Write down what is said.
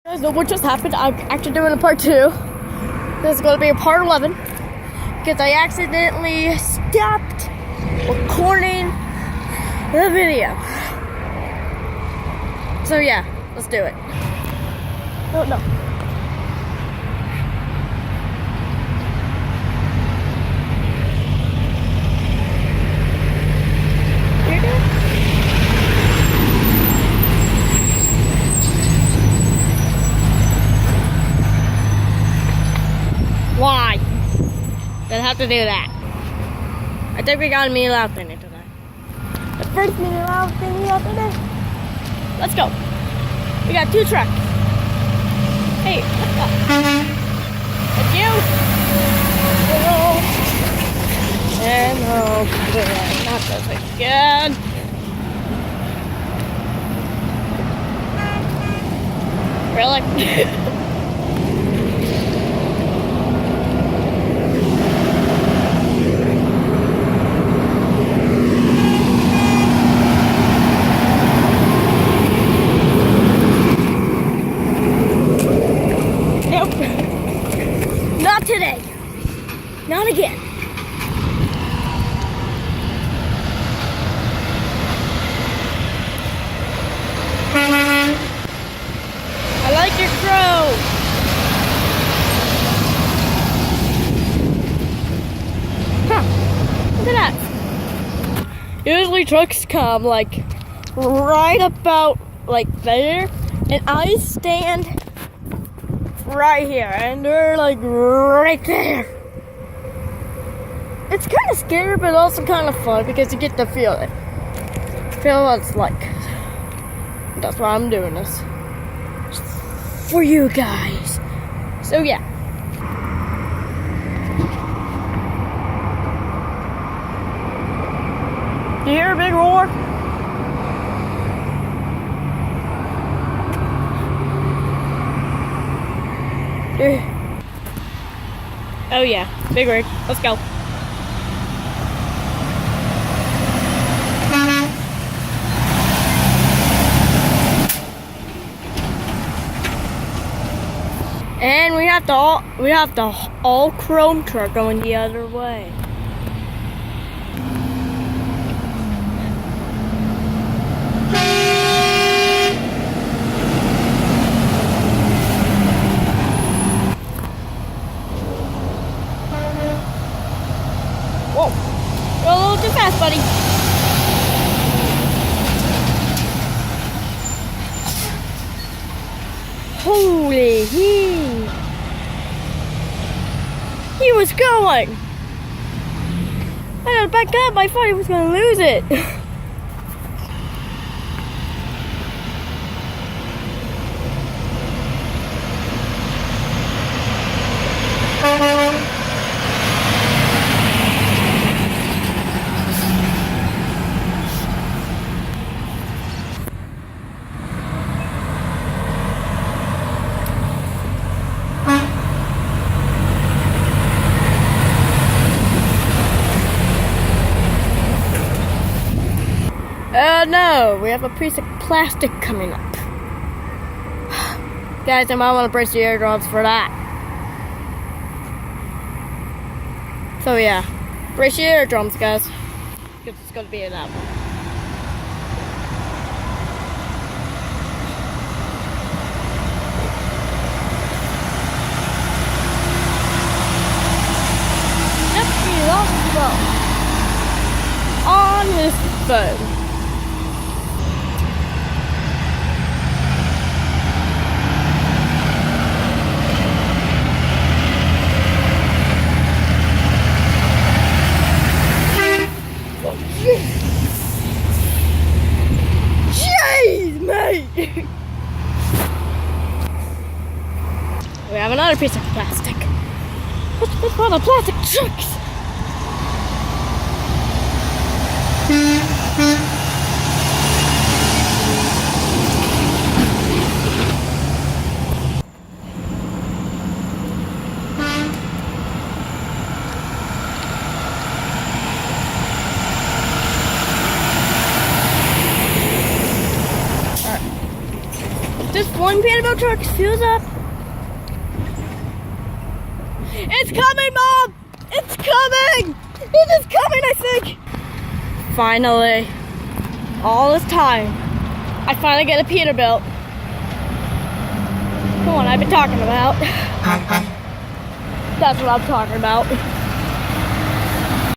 Guys, know what just happened? I'm actually doing a part 2. This is going to be a part 11 because I accidentally stopped recording the video. So yeah, let's do it. Oh no. Why? Didn't have to do that. I think we got a meal out thingy today. The first meal out thingy out today. Let's go. We got 2 trucks. Hey, let's go. Thank you. Hello. And oh, not this again. Really? Not today. Not again. I like your crow. Huh. Look at that. Usually trucks come like right about like there, and I stand right here, and they're like right there. It's kind of scary, but also kind of fun because you get to feel it. Feel what it's like. That's why I'm doing this. For you guys. So yeah. You hear a big roar? Oh yeah, big rig. Let's go. And we have the all chrome truck going the other way. Whoa, you're a little too fast, buddy. Holy he was going. I had to back up. I thought he was gonna lose it. No, we have a piece of plastic coming up. Guys, I might want to brace the eardrums for that. So yeah, brace your eardrums, guys. Because it's going to be an album. Let's be on his phone. Jeez, mate! We have another piece of plastic. What's all the plastic trucks? This one rolling Peterbilt truck, fuse up. It's coming, Mom! It's coming! It is coming, I think! Finally. All this time, I finally get a Peterbilt. Come on, I've been talking about. That's what I'm talking about.